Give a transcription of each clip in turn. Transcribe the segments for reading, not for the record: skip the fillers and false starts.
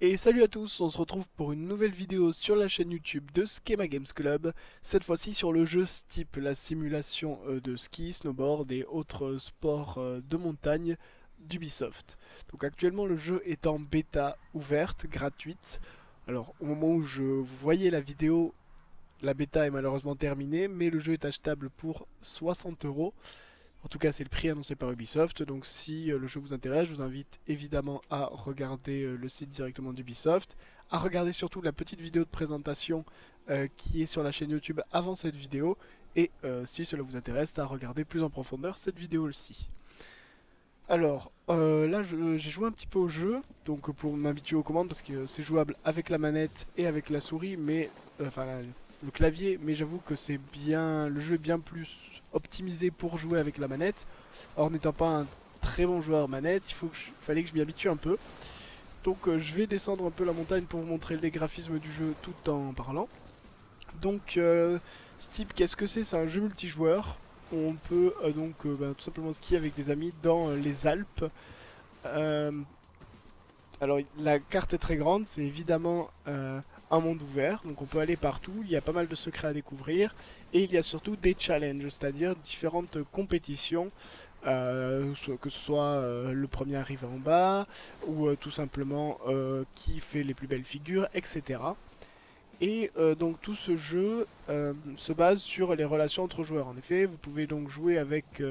Et salut à tous, on se retrouve pour une nouvelle vidéo sur la chaîne YouTube de Schema Games Club, cette fois-ci sur le jeu Steep, la simulation de ski, snowboard et autres sports de montagne d'Ubisoft. Donc actuellement le jeu est en bêta ouverte, gratuite. Alors au moment où vous voyez la vidéo, la bêta est malheureusement terminée, mais le jeu est achetable pour 60 €. En tout cas, c'est le prix annoncé par Ubisoft, donc si le jeu vous intéresse, je vous invite évidemment à regarder le site directement d'Ubisoft, à regarder surtout la petite vidéo de présentation qui est sur la chaîne YouTube avant cette vidéo, et si cela vous intéresse, à regarder plus en profondeur cette vidéo aussi. Alors, là j'ai joué un petit peu au jeu, donc pour m'habituer aux commandes, parce que c'est jouable avec la manette et avec la souris, mais enfin le clavier, mais j'avoue que c'est bien, le jeu est bien plus optimisé pour jouer avec la manette. Or n'étant pas un très bon joueur manette, fallait que je m'y habitue un peu. Donc je vais descendre un peu la montagne pour vous montrer les graphismes du jeu tout en parlant. Donc Steep, qu'est-ce que c'est? C'est un jeu multijoueur. On peut tout simplement skier avec des amis dans les Alpes. Alors la carte est très grande, c'est évidemment un monde ouvert, donc on peut aller partout, il y a pas mal de secrets à découvrir, et il y a surtout des challenges, c'est-à-dire différentes compétitions, que ce soit le premier arrivé en bas, ou tout simplement qui fait les plus belles figures, etc. Et donc tout ce jeu se base sur les relations entre joueurs. En effet, vous pouvez donc jouer avec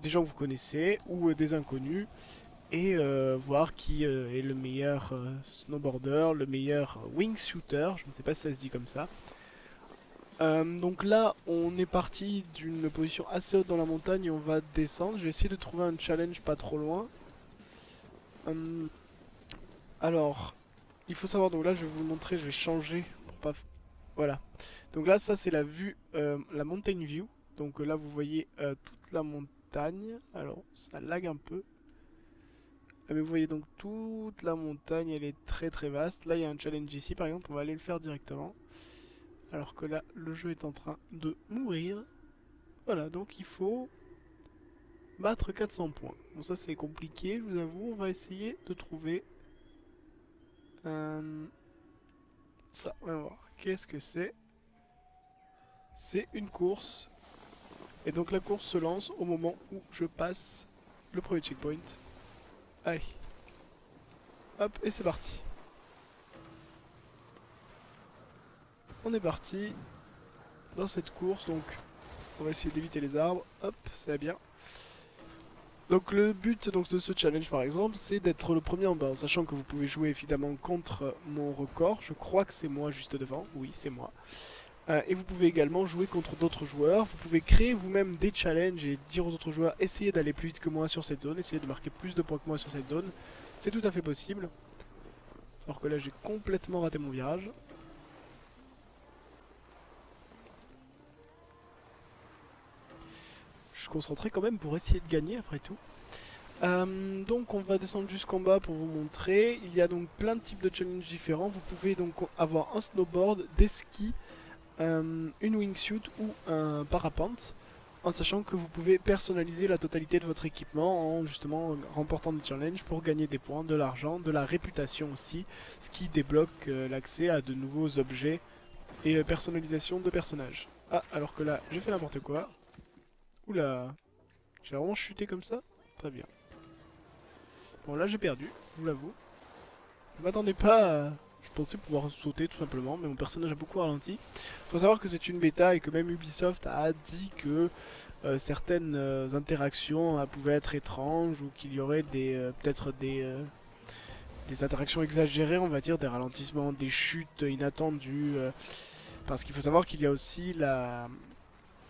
des gens que vous connaissez, ou des inconnus, et voir qui est le meilleur snowboarder, le meilleur wingsuiter, je ne sais pas si ça se dit comme ça. Donc là, on est parti d'une position assez haute dans la montagne et on va descendre. Je vais essayer de trouver un challenge pas trop loin. Alors, il faut savoir, donc là je vais vous le montrer, je vais changer pour pas... Voilà. Donc là, ça c'est la vue, la mountain view. Donc là, vous voyez toute la montagne. Alors, ça lag un peu. Mais vous voyez donc toute la montagne, elle est très très vaste. Là il y a un challenge ici par exemple, on va aller le faire directement. Alors que là le jeu est en train de mourir. Voilà, donc il faut battre 400 points. Bon ça c'est compliqué, je vous avoue, on va essayer de trouver ça. On va voir, qu'est-ce que c'est? C'est une course. Et donc la course se lance au moment où je passe le premier checkpoint. Allez. Hop, et c'est parti. On est parti dans cette course, donc on va essayer d'éviter les arbres. Hop, ça va bien. Donc le but donc, de ce challenge par exemple, c'est d'être le premier en bas, en sachant que vous pouvez jouer évidemment contre mon record. Je crois que c'est moi juste devant, oui c'est moi. Et vous pouvez également jouer contre d'autres joueurs. Vous pouvez créer vous-même des challenges et dire aux autres joueurs essayez d'aller plus vite que moi sur cette zone, essayez de marquer plus de points que moi sur cette zone. C'est tout à fait possible. Alors que là j'ai complètement raté mon virage. Je suis concentré quand même pour essayer de gagner après tout. Donc on va descendre jusqu'en bas pour vous montrer. Il y a donc plein de types de challenges différents. Vous pouvez donc avoir un snowboard, des skis, une wingsuit ou un parapente, en sachant que vous pouvez personnaliser la totalité de votre équipement en justement remportant des challenges pour gagner des points, de l'argent, de la réputation aussi, ce qui débloque l'accès à de nouveaux objets et personnalisation de personnages. Ah, alors que là j'ai fait n'importe quoi. Oula, j'ai vraiment chuté comme ça? Très bien. Bon là j'ai perdu, je vous l'avoue. Je m'attendais pas à... Je pensais pouvoir sauter tout simplement, mais mon personnage a beaucoup ralenti. Faut savoir que c'est une bêta et que même Ubisoft a dit que certaines interactions pouvaient être étranges ou qu'il y aurait peut-être des interactions exagérées, on va dire, des ralentissements, des chutes inattendues. Parce qu'il faut savoir qu'il y a aussi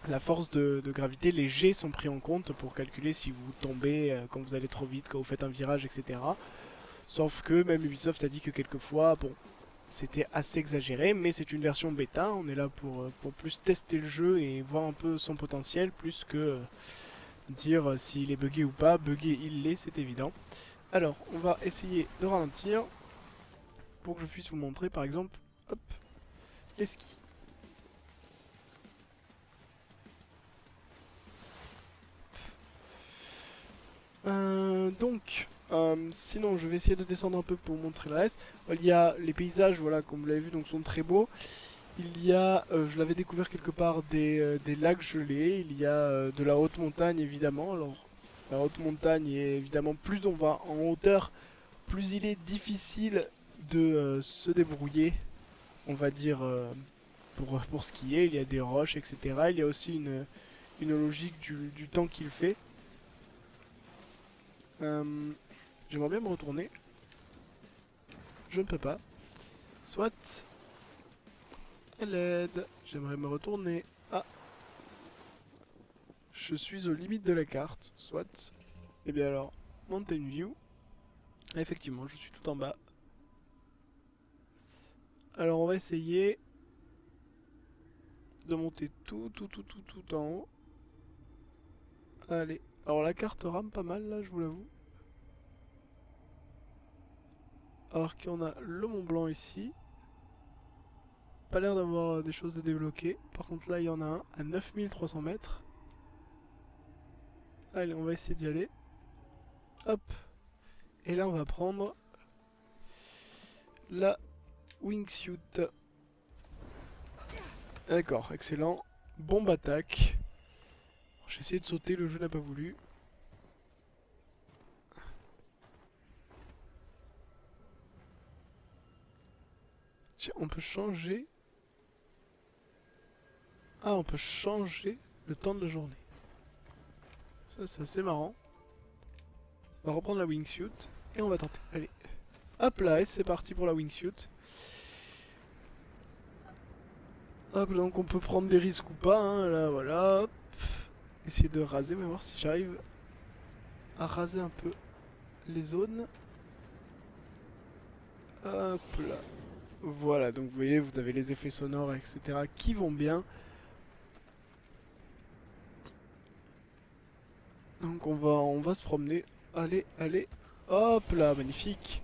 la force de gravité, les jets sont pris en compte pour calculer si vous tombez quand vous allez trop vite, quand vous faites un virage, etc. Sauf que même Ubisoft a dit que quelquefois, bon, c'était assez exagéré, mais c'est une version bêta, on est là pour plus tester le jeu et voir un peu son potentiel, plus que dire s'il est buggé ou pas. Buggé il l'est, c'est évident. Alors, on va essayer de ralentir pour que je puisse vous montrer par exemple, hop, les skis. Sinon je vais essayer de descendre un peu pour vous montrer le reste. Il y a les paysages, voilà, comme vous l'avez vu, donc sont très beaux. Il y a, je l'avais découvert quelque part, des lacs gelés. Il y a de la haute montagne évidemment. Alors la haute montagne, et évidemment plus on va en hauteur, plus il est difficile de se débrouiller, on va dire, pour skier. Il y a des roches, etc. Il y a aussi une logique du temps qu'il fait. J'aimerais bien me retourner. Je ne peux pas. Soit. À l'aide. J'aimerais me retourner. Ah. Je suis aux limites de la carte. Soit. Et bien alors, Mountain View. Effectivement, je suis tout en bas. Alors on va essayer de monter tout en haut. Allez. Alors la carte rame pas mal là, je vous l'avoue. Alors qu'on a le Mont Blanc ici. Pas l'air d'avoir des choses à débloquer. Par contre là il y en a un à 9300 mètres. Allez, on va essayer d'y aller. Hop. Et là on va prendre la wingsuit. D'accord, excellent. Bombe attaque. J'ai essayé de sauter, le jeu n'a pas voulu. On peut changer. Ah, on peut changer le temps de la journée. Ça, c'est assez marrant. On va reprendre la wingsuit et on va tenter. Allez. Hop là, et c'est parti pour la wingsuit. Hop, donc on peut prendre des risques ou pas. Hein. Là, voilà. Hop. Essayer de raser, on va voir si j'arrive à raser un peu les zones. Hop là. Voilà, donc vous voyez, vous avez les effets sonores, etc. qui vont bien. Donc on va se promener. Allez, allez. Hop là, magnifique.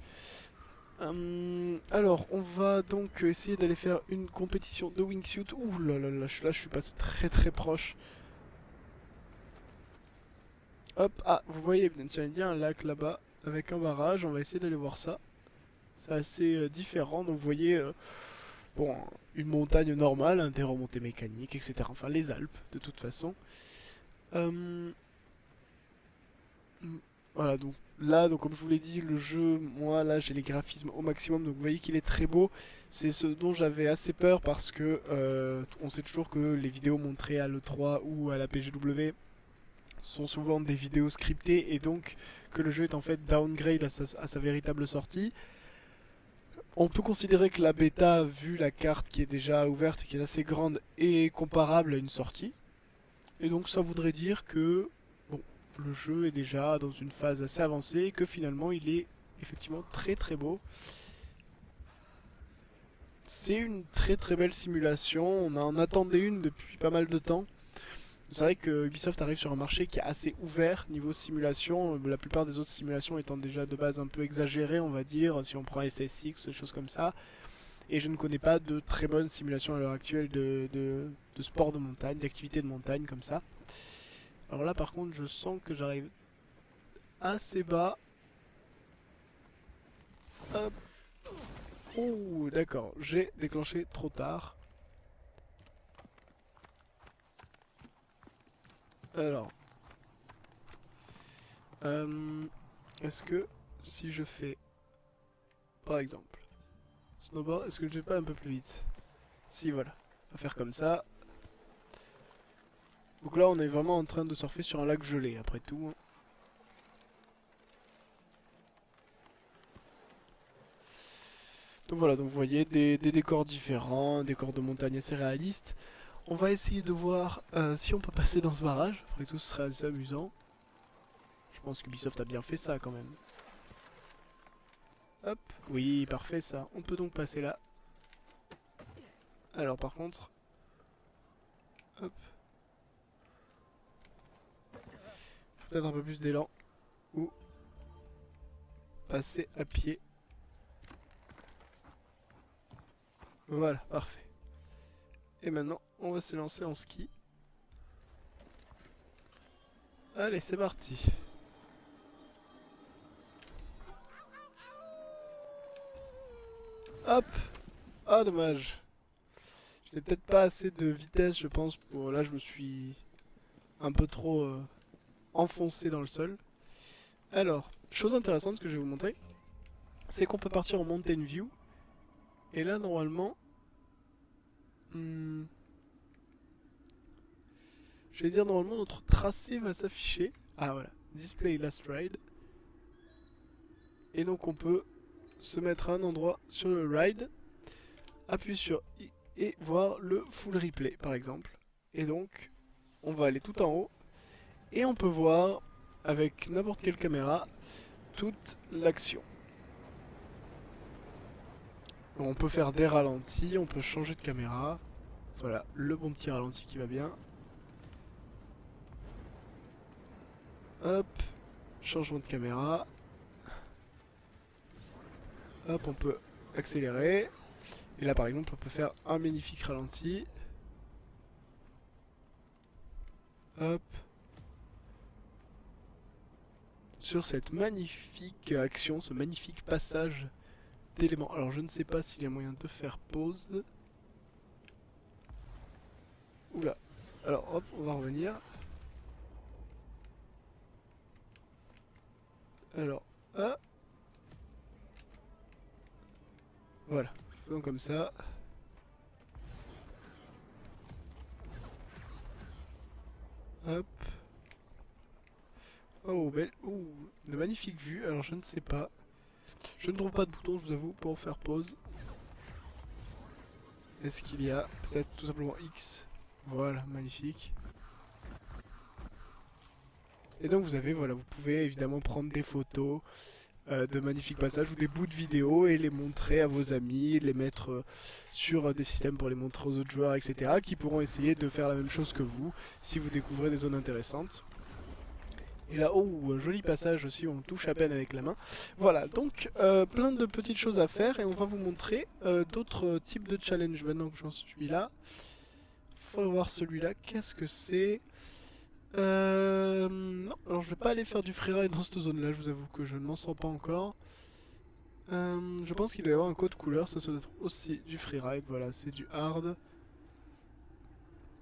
Alors, on va donc essayer d'aller faire une compétition de wingsuit. Ouh là là là, je suis passé très proche. Hop, ah, vous voyez, tiens, il y a un lac là-bas avec un barrage. On va essayer d'aller voir ça. C'est assez différent. Donc vous voyez, bon, une montagne normale, hein, des remontées mécaniques, etc. Enfin, les Alpes, de toute façon. Voilà, donc là, donc comme je vous l'ai dit, le jeu, moi là j'ai les graphismes au maximum, donc vous voyez qu'il est très beau. C'est ce dont j'avais assez peur parce que on sait toujours que les vidéos montrées à l'E3 ou à la PGW sont souvent des vidéos scriptées et donc que le jeu est en fait downgrade à sa véritable sortie. On peut considérer que la bêta, vu la carte qui est déjà ouverte et qui est assez grande, est comparable à une sortie. Et donc ça voudrait dire que bon, le jeu est déjà dans une phase assez avancée et que finalement il est effectivement très beau. C'est une très belle simulation, on en attendait une depuis pas mal de temps. C'est vrai que Ubisoft arrive sur un marché qui est assez ouvert niveau simulation, la plupart des autres simulations étant déjà de base un peu exagérées on va dire, si on prend SSX, des choses comme ça. Et je ne connais pas de très bonnes simulations à l'heure actuelle de sport de montagne, d'activité de montagne comme ça. Alors là par contre je sens que j'arrive assez bas. Hop. Ouh d'accord, j'ai déclenché trop tard. Alors. Est-ce que si je fais par exemple snowboard, est-ce que je vais pas un peu plus vite? Si voilà, on va faire comme ça. Donc là on est vraiment en train de surfer sur un lac gelé après tout. Donc voilà, donc vous voyez des décors différents, décors de montagne assez réalistes. on va essayer de voir si on peut passer dans ce barrage. Après tout, ce serait assez amusant. Je pense qu'Ubisoft a bien fait ça quand même. Hop, oui, parfait ça. On peut donc passer là. Alors par contre... Hop. Peut-être un peu plus d'élan. Ou passer à pied. Voilà, parfait. Et maintenant, on va se lancer en ski. Allez, c'est parti. Hop. Ah, dommage. J'ai peut-être pas assez de vitesse, je pense. Pour... Là, je me suis un peu trop enfoncé dans le sol. Alors, chose intéressante que je vais vous montrer, c'est qu'on peut partir en Mountain View. Et là, normalement... je vais dire, normalement, notre tracé va s'afficher. Ah, voilà. Display Last Ride. Et donc, on peut se mettre à un endroit sur le ride, appuyer sur I et voir le full replay, par exemple. Et donc, on va aller tout en haut. Et on peut voir, avec n'importe quelle caméra, toute l'action. On peut faire des ralentis, on peut changer de caméra. Voilà, le bon petit ralenti qui va bien. Hop, changement de caméra. Hop, on peut accélérer. Et là par exemple, on peut faire un magnifique ralenti. Hop. Sur cette magnifique action, ce magnifique passage d'éléments. Alors je ne sais pas s'il y a moyen de faire pause. Oula. Alors hop, on va revenir. Alors, ah. Voilà, donc comme ça. Hop. Oh, belle. Oh, de magnifiques vues. Alors je ne sais pas. Je ne trouve pas de bouton, je vous avoue, pour faire pause. Est-ce qu'il y a peut-être tout simplement X? Voilà, magnifique. Et donc vous avez, voilà, vous pouvez évidemment prendre des photos de magnifiques passages ou des bouts de vidéo et les montrer à vos amis, les mettre sur des systèmes pour les montrer aux autres joueurs, etc. qui pourront essayer de faire la même chose que vous si vous découvrez des zones intéressantes. Et là, oh, un joli passage aussi, on touche à peine avec la main. Voilà, donc plein de petites choses à faire et on va vous montrer d'autres types de challenges maintenant que j'en suis là. Faut voir celui-là, qu'est-ce que c'est? Non, alors je vais pas aller faire du freeride dans cette zone-là, je vous avoue que je ne m'en sens pas encore. Je pense qu'il doit y avoir un code couleur, ça doit être aussi du freeride, voilà, c'est du hard.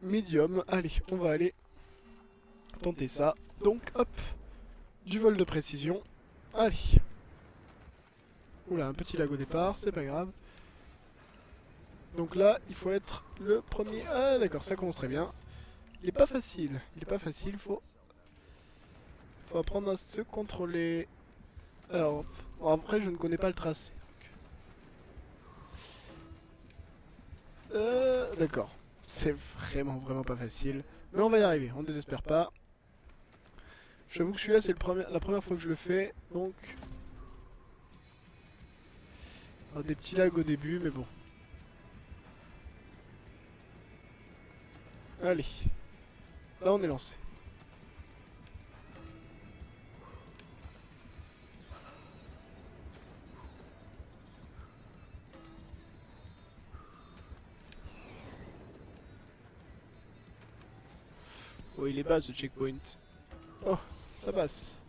Medium, allez, on va aller tenter ça. Donc, hop, du vol de précision, allez. Oula, un petit lag au départ, c'est pas grave. Donc là, il faut être le premier... Ah d'accord, ça commence très bien. Il est pas facile, faut apprendre à se contrôler. Alors, bon, après je ne connais pas le tracé. D'accord, c'est vraiment pas facile. Mais on va y arriver, on ne désespère pas. J'avoue que celui-là c'est la première fois que je le fais, donc... Alors, des petits lags au début, mais bon. Allez, là on est lancé. Oh, il est bas ce checkpoint. Oh, ça passe.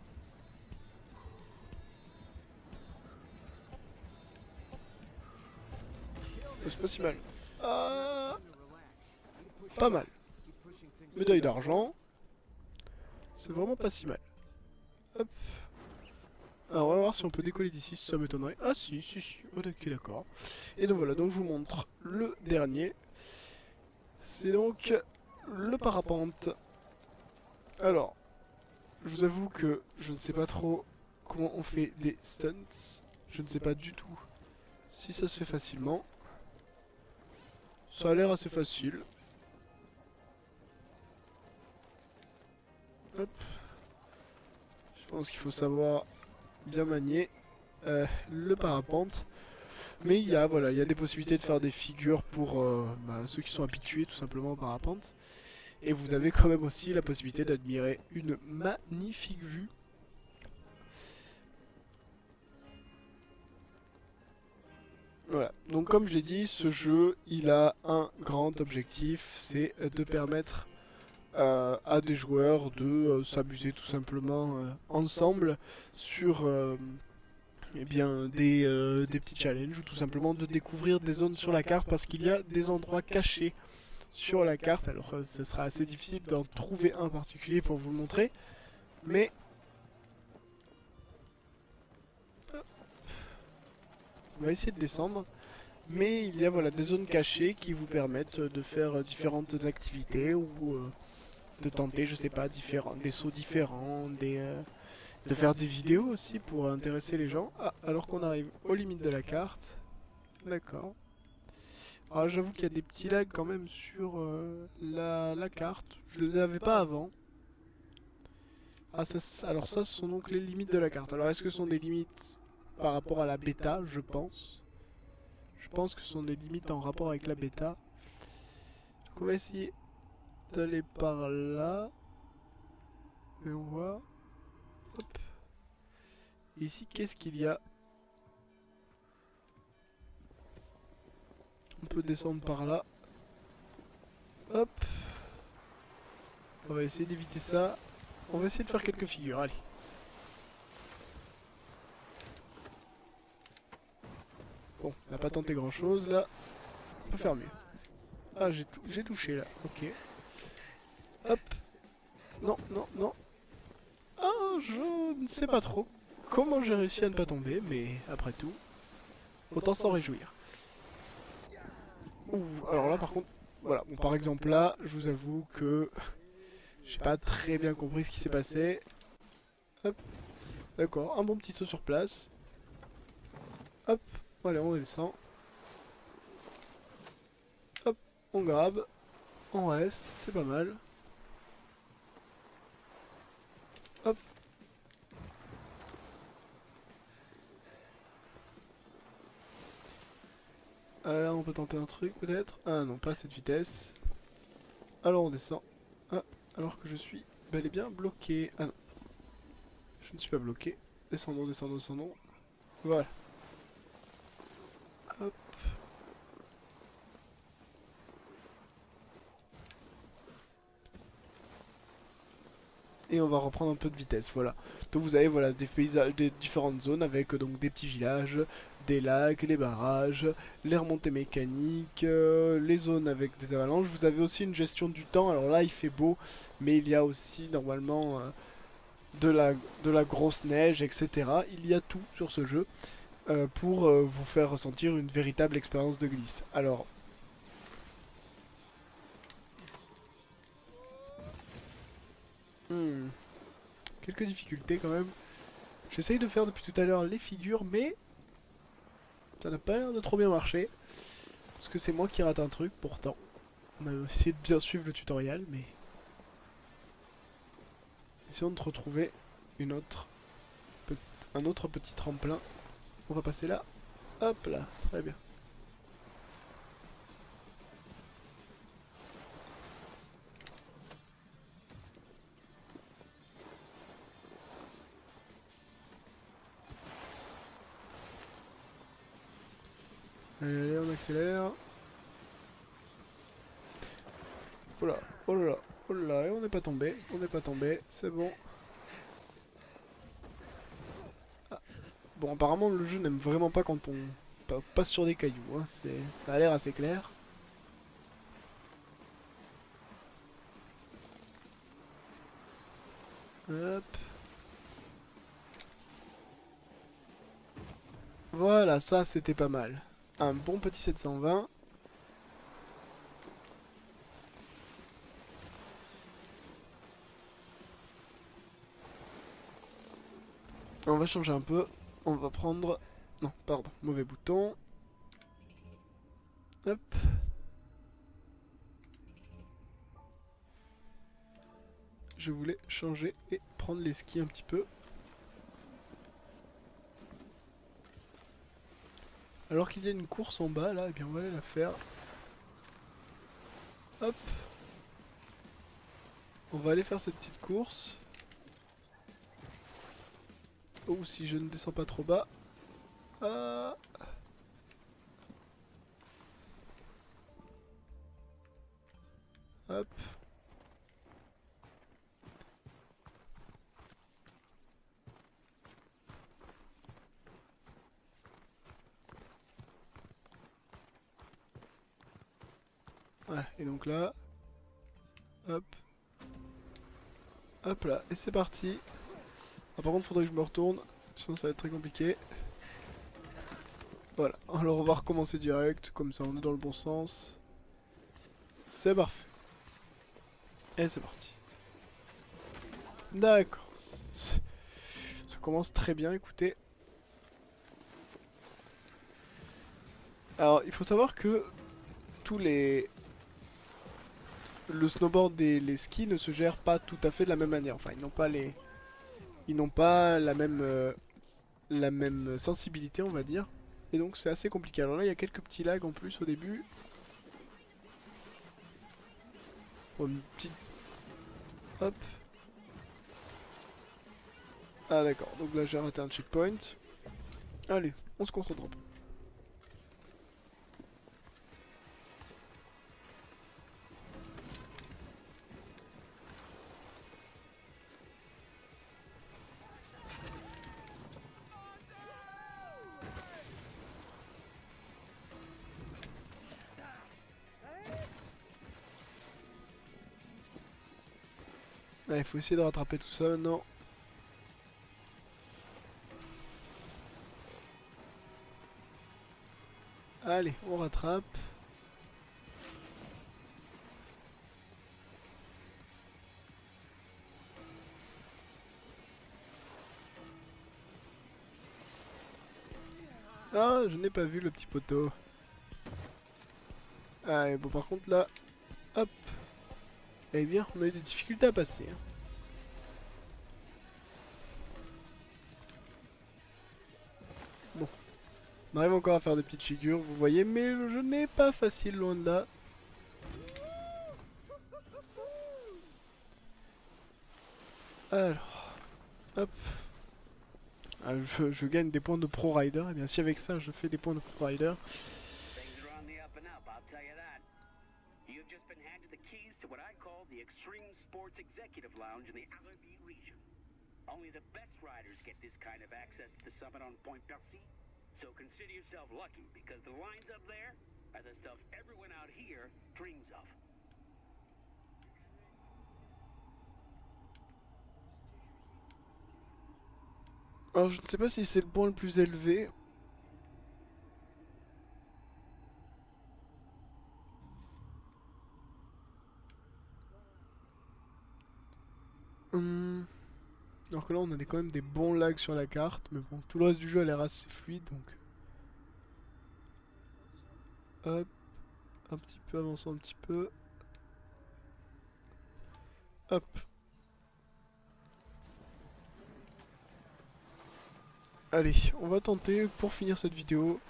Oh, c'est pas si mal. Ah, pas mal. Médaille d'argent. C'est vraiment pas si mal. Hop. Alors on va voir si on peut décoller d'ici, ça m'étonnerait. Ah si. Oh, ok, d'accord. Et donc voilà, donc je vous montre le dernier. C'est donc le parapente. Alors, je vous avoue que je ne sais pas trop comment on fait des stunts. Je ne sais pas du tout si ça se fait facilement. Ça a l'air assez facile. Hop. Je pense qu'il faut savoir bien manier le parapente. Mais il y a, voilà, il y a des possibilités de faire des figures pour ceux qui sont habitués tout simplement au parapente. Et vous avez quand même aussi la possibilité d'admirer une magnifique vue. Voilà, donc comme je l'ai dit, ce jeu, il a un grand objectif, c'est de permettre à des joueurs de s'amuser tout simplement ensemble sur eh bien, des petits challenges ou tout simplement de découvrir des zones sur la carte parce qu'il y a des endroits cachés sur la carte. Alors ce sera assez difficile d'en trouver un particulier pour vous le montrer, mais on va essayer de descendre. Mais il y a voilà, des zones cachées qui vous permettent de faire différentes activités ou de tenter, je sais pas, des sauts différents, de faire des vidéos aussi pour intéresser les gens. Ah, alors qu'on arrive aux limites de la carte. D'accord. Alors j'avoue qu'il y a des petits lags quand même sur la carte. Je ne l'avais pas avant. Ah, alors ça, ce sont donc les limites de la carte. Alors est-ce que ce sont des limites par rapport à la bêta? Je pense. Je pense que ce sont des limites en rapport avec la bêta. Donc on va essayer d'aller par là. Et on voit. Hop. Ici, qu'est-ce qu'il y a? On peut descendre par là. Hop. On va essayer d'éviter ça. On va essayer de faire quelques figures, allez. Bon, on n'a pas tenté grand chose là. On peut faire mieux. Ah, j'ai touché là, ok. Hop. Non, non, non. Ah, je ne sais pas trop comment j'ai réussi à ne pas tomber, mais après tout, autant s'en réjouir. Ouh, alors là par contre, voilà, bon par exemple là, je vous avoue que j'ai pas très bien compris ce qui s'est passé. Hop, d'accord, un bon petit saut sur place. Hop, voilà, on descend. Hop, on grabe, on reste, c'est pas mal. Hop. Là on peut tenter un truc peut-être. Ah non, pas à cette vitesse. Alors on descend. Ah, alors que je suis bel et bien bloqué. Ah non. Je ne suis pas bloqué. Descendons, descendons, descendons. Voilà. Hop. Et on va reprendre un peu de vitesse, voilà. Donc vous avez voilà des paysages, des différentes zones avec donc des petits villages, des lacs, les barrages, les remontées mécaniques, les zones avec des avalanches. Vous avez aussi une gestion du temps. Alors là il fait beau, mais il y a aussi normalement de la grosse neige, etc. Il y a tout sur ce jeu pour vous faire ressentir une véritable expérience de glisse. Alors quelques difficultés quand même. J'essaye de faire depuis tout à l'heure les figures, mais ça n'a pas l'air de trop bien marcher. Parce que c'est moi qui rate un truc, pourtant. On a essayé de bien suivre le tutoriel, mais... Essayons de retrouver une autre... un autre petit tremplin. On va passer là. Hop là, très bien. Allez, allez, on accélère. Oh là, oh là là, oh là là, et on n'est pas tombé, c'est bon. Ah. Bon, apparemment le jeu n'aime vraiment pas quand on passe sur des cailloux, hein. Ça a l'air assez clair. Hop. Voilà, ça c'était pas mal. Un bon petit 720. On va changer un peu. On va prendre... Non, pardon, mauvais bouton. Hop. je voulais changer et prendre les skis un petit peu. Alors qu'il y a une course en bas là, et bien on va aller la faire. Hop. On va aller faire cette petite course. Oh, si je ne descends pas trop bas. Ah. Hop. Voilà, et donc là. Hop. Hop là, et c'est parti. Ah, par contre, faudrait que je me retourne, sinon ça va être très compliqué. Voilà, alors on va recommencer direct, comme ça on est dans le bon sens. C'est parfait. Et c'est parti. D'accord. Ça commence très bien, écoutez. Alors, il faut savoir que tous les... Le snowboard et les skis ne se gèrent pas tout à fait de la même manière. Enfin, ils n'ont pas les... Ils n'ont pas la même sensibilité, on va dire. Et donc c'est assez compliqué. Alors là, il y a quelques petits lags en plus au début. Bon, une petite... Hop. Ah d'accord, donc là j'ai raté un checkpoint. Allez, on se concentre un peu. Ah, il faut essayer de rattraper tout ça maintenant. Allez, on rattrape. Ah, je n'ai pas vu le petit poteau. Ah, et bon par contre là, hop. Eh bien, on a eu des difficultés à passer. Hein. Bon, on arrive encore à faire des petites figures, vous voyez, mais le jeu n'est pas facile, loin de là. Alors, hop. Ah, je gagne des points de Pro Rider, et bien si avec ça je fais des points de Pro Rider. Only the best riders get this kind of access to the summit on Point Percy. So consider yourself lucky, because the lines up there are the stuff everyone out here dreams of. Alors je ne sais pas si c'est le point le plus élevé. Alors que là on a quand même des bons lags sur la carte, mais bon, tout le reste du jeu a l'air assez fluide donc. Hop, un petit peu, avançons un petit peu. Hop. Allez, on va tenter pour finir cette vidéo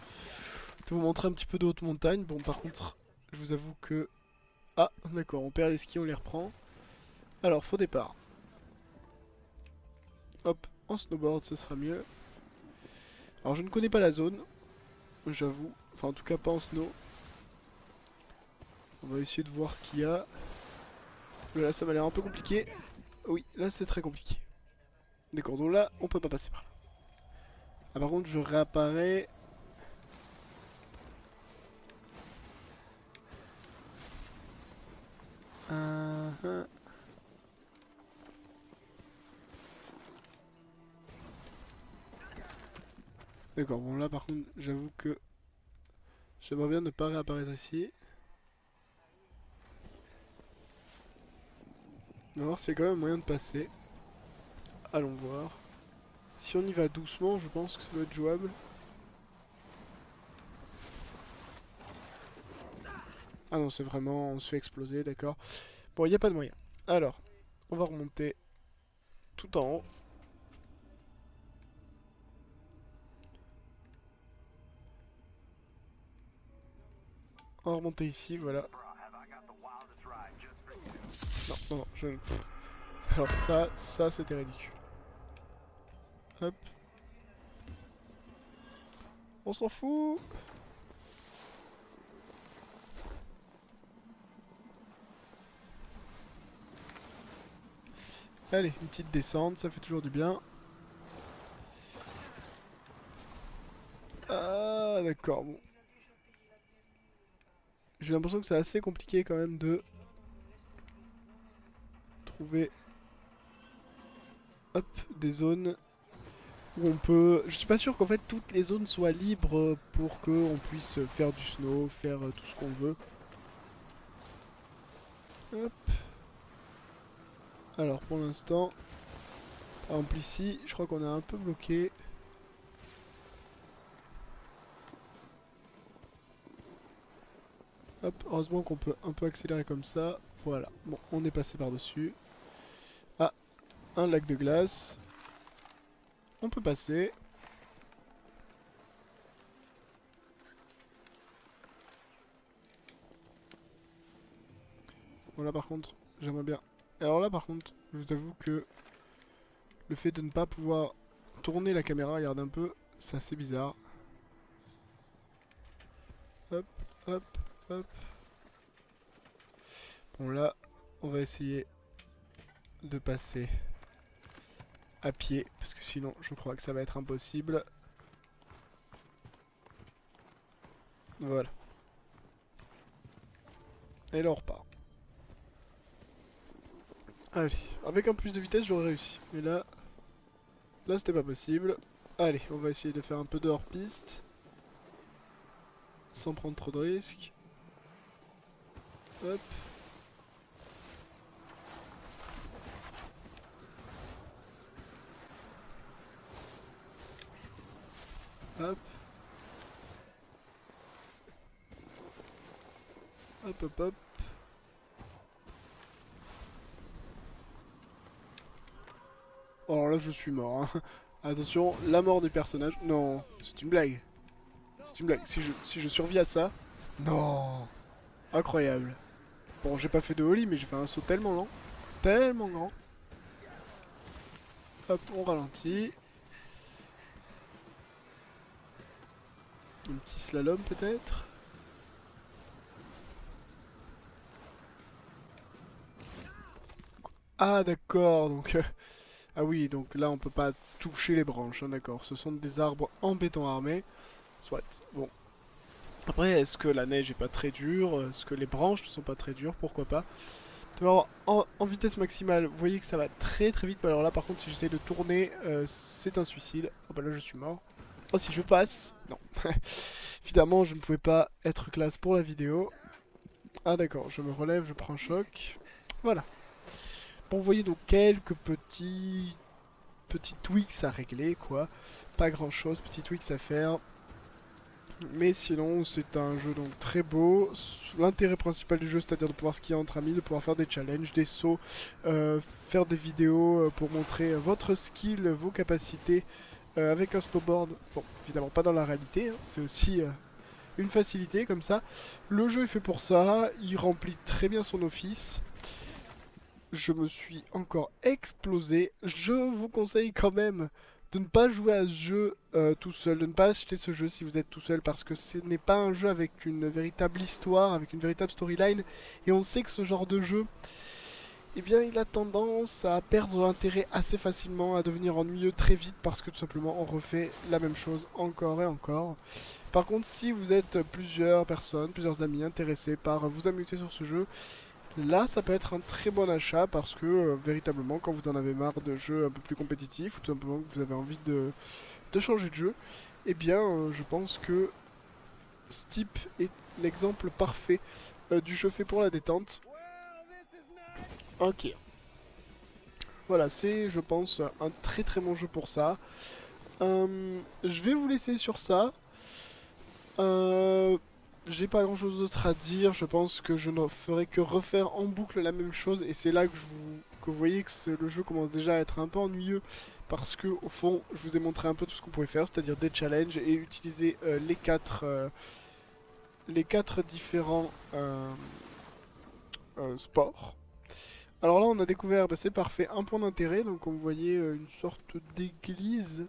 de vous montrer un petit peu de haute montagne. Bon par contre, je vous avoue que... Ah d'accord, on perd les skis, on les reprend. Alors, faux départ. Hop, en snowboard ce sera mieux. Alors je ne connais pas la zone, j'avoue. Enfin en tout cas pas en snow. On va essayer de voir ce qu'il y a. Là ça m'a l'air un peu compliqué. Oui, là c'est très compliqué. D'accord, donc là on peut pas passer par là. Ah par contre je réapparais. D'accord, bon là par contre j'avoue que j'aimerais bien ne pas réapparaître ici. On va voir s'il y a quand même moyen de passer. Allons voir. Si on y va doucement, je pense que ça doit être jouable. Ah non, c'est vraiment... on se fait exploser, d'accord. Bon, il n'y a pas de moyen. Alors, On va remonter tout en haut. On va remonter ici, voilà. Non, non, non, je... Alors ça c'était ridicule. Hop. On s'en fout. Allez, une petite descente, ça fait toujours du bien. Ah, d'accord, bon. J'ai l'impression que c'est assez compliqué quand même de trouver, hop, des zones où on peut... Je suis pas sûr qu'en fait toutes les zones soient libres pour qu'on puisse faire du snow, faire tout ce qu'on veut. Hop. Alors pour l'instant, par exemple ici, je crois qu'on est un peu bloqué. Hop, heureusement qu'on peut un peu accélérer comme ça. Voilà, bon, on est passé par-dessus. Ah, un lac de glace. On peut passer. Bon là par contre, j'aimerais bien... Alors là par contre, je vous avoue que le fait de ne pas pouvoir tourner la caméra, regarde un peu, c'est assez bizarre. Hop, hop, hop. Bon là, on va essayer de passer à pied, parce que sinon je crois que ça va être impossible. Voilà. Et là on repart. Allez, avec un plus de vitesse j'aurais réussi. Mais là c'était pas possible. Allez, on va essayer de faire un peu de hors-piste. Sans prendre trop de risques. Hop. Hop. Hop, hop, hop. Alors là, je suis mort. Hein. Attention, la mort des personnages. Non, c'est une blague. C'est une blague. Si je survis à ça... Non. Incroyable. Bon, j'ai pas fait de holly, mais j'ai fait un saut tellement lent. Tellement grand. Hop, on ralentit. Un petit slalom peut-être. Ah d'accord, donc... Ah oui, donc là on peut pas toucher les branches, hein, d'accord. Ce sont des arbres en béton armé. Soit, bon. Après, est-ce que la neige est pas très dure? Est-ce que les branches ne sont pas très dures? Pourquoi pas? Alors, en vitesse maximale, vous voyez que ça va très très vite. Mais alors là, par contre, si j'essaie de tourner, c'est un suicide. Oh bah là, je suis mort. Oh, si je passe... Non. Évidemment, je ne pouvais pas être classe pour la vidéo. Ah d'accord, je me relève, je prends choc. Voilà. Bon, vous voyez donc quelques petits tweaks à régler, quoi. Pas grand chose, petits tweaks à faire. Mais sinon, c'est un jeu donc très beau. L'intérêt principal du jeu, c'est-à-dire de pouvoir skier entre amis, de pouvoir faire des challenges, des sauts, faire des vidéos pour montrer votre skill, vos capacités avec un snowboard. Bon, évidemment pas dans la réalité, hein. C'est aussi une facilité comme ça. Le jeu est fait pour ça, il remplit très bien son office. Je me suis encore explosé. Je vous conseille quand même de ne pas jouer à ce jeu tout seul, de ne pas acheter ce jeu si vous êtes tout seul, parce que ce n'est pas un jeu avec une véritable histoire, avec une véritable storyline, et on sait que ce genre de jeu, eh bien il a tendance à perdre l'intérêt assez facilement, à devenir ennuyeux très vite, parce que tout simplement on refait la même chose encore et encore. Par contre, si vous êtes plusieurs personnes, plusieurs amis intéressés par vous amuser sur ce jeu, là, ça peut être un très bon achat parce que, véritablement, quand vous en avez marre de jeux un peu plus compétitifs, ou tout simplement que vous avez envie de changer de jeu, eh bien, je pense que Steep est l'exemple parfait du jeu fait pour la détente. Ok. Voilà, c'est, je pense, un très très bon jeu pour ça. Je vais vous laisser sur ça. J'ai pas grand chose d'autre à dire, je pense que je ne ferai que refaire en boucle la même chose et c'est là que je vous que vous voyez que le jeu commence déjà à être un peu ennuyeux parce que au fond je vous ai montré un peu tout ce qu'on pouvait faire, c'est-à-dire des challenges et utiliser les quatre différents sports. Alors là on a découvert, bah, c'est parfait, un point d'intérêt, donc comme vous voyez une sorte d'église,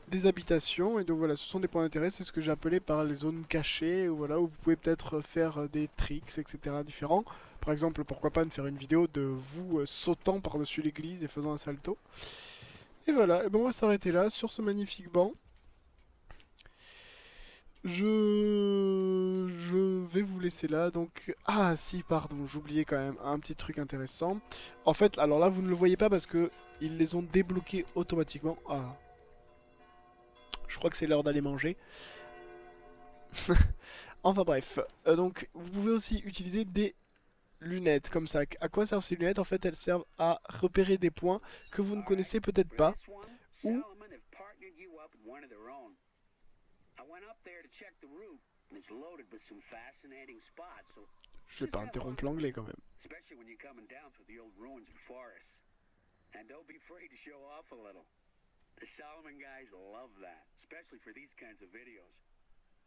des habitations, et donc voilà, ce sont des points d'intérêt, c'est ce que j'ai appelé par les zones cachées, voilà, où vous pouvez peut-être faire des tricks, etc. différents. Par exemple, pourquoi pas me faire une vidéo de vous sautant par-dessus l'église et faisant un salto. Et voilà, et bon, on va s'arrêter là, sur ce magnifique banc. Je vais vous laisser là, donc... Ah si, pardon, j'oubliais quand même un petit truc intéressant. En fait, alors là, vous ne le voyez pas parce que ils les ont débloqués automatiquement. Ah... Je crois que c'est l'heure d'aller manger. Enfin bref, donc vous pouvez aussi utiliser des lunettes comme ça. À quoi servent ces lunettes? En fait, elles servent à repérer des points que vous ne connaissez peut-être pas. Ou... Je vais pas interrompre l'anglais quand même. The Solomon guys love that, especially for these kinds of videos.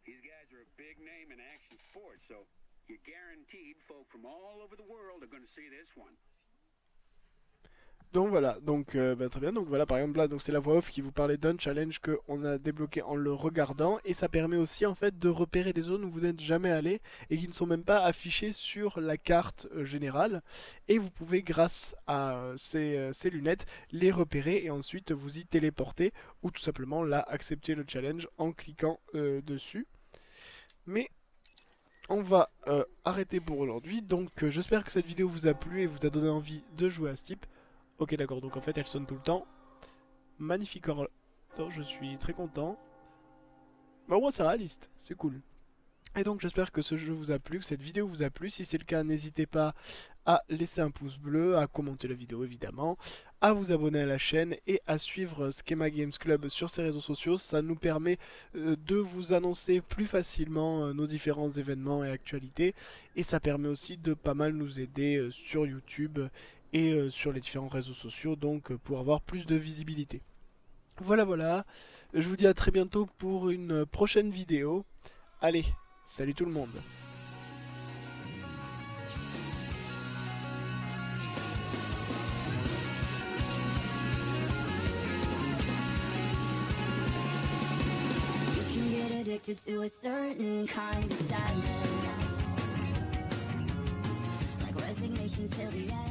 These guys are a big name in action sports, so you're guaranteed folk from all over the world are going to see this one. Donc voilà, donc bah, très bien, donc voilà par exemple là, donc c'est la voix off qui vous parlait d'un challenge qu'on a débloqué en le regardant, et ça permet aussi en fait de repérer des zones où vous n'êtes jamais allé et qui ne sont même pas affichées sur la carte générale, et vous pouvez grâce à ces lunettes les repérer et ensuite vous y téléporter, ou tout simplement là accepter le challenge en cliquant dessus. Mais on va arrêter pour aujourd'hui, donc j'espère que cette vidéo vous a plu et vous a donné envie de jouer à ce type. Ok d'accord, donc en fait elle sonne tout le temps. Magnifique horloge, je suis très content. Mais au moins c'est réaliste, c'est cool. Et donc j'espère que ce jeu vous a plu, que cette vidéo vous a plu. Si c'est le cas, n'hésitez pas à laisser un pouce bleu, à commenter la vidéo évidemment, à vous abonner à la chaîne et à suivre Schema Games Club sur ses réseaux sociaux. Ça nous permet de vous annoncer plus facilement nos différents événements et actualités. Et ça permet aussi de pas mal nous aider sur YouTube et sur les différents réseaux sociaux, donc pour avoir plus de visibilité. Voilà, voilà. Je vous dis à très bientôt pour une prochaine vidéo. Allez, salut tout le monde. You can get addicted to a certain kind of sadness, like resignation till the end.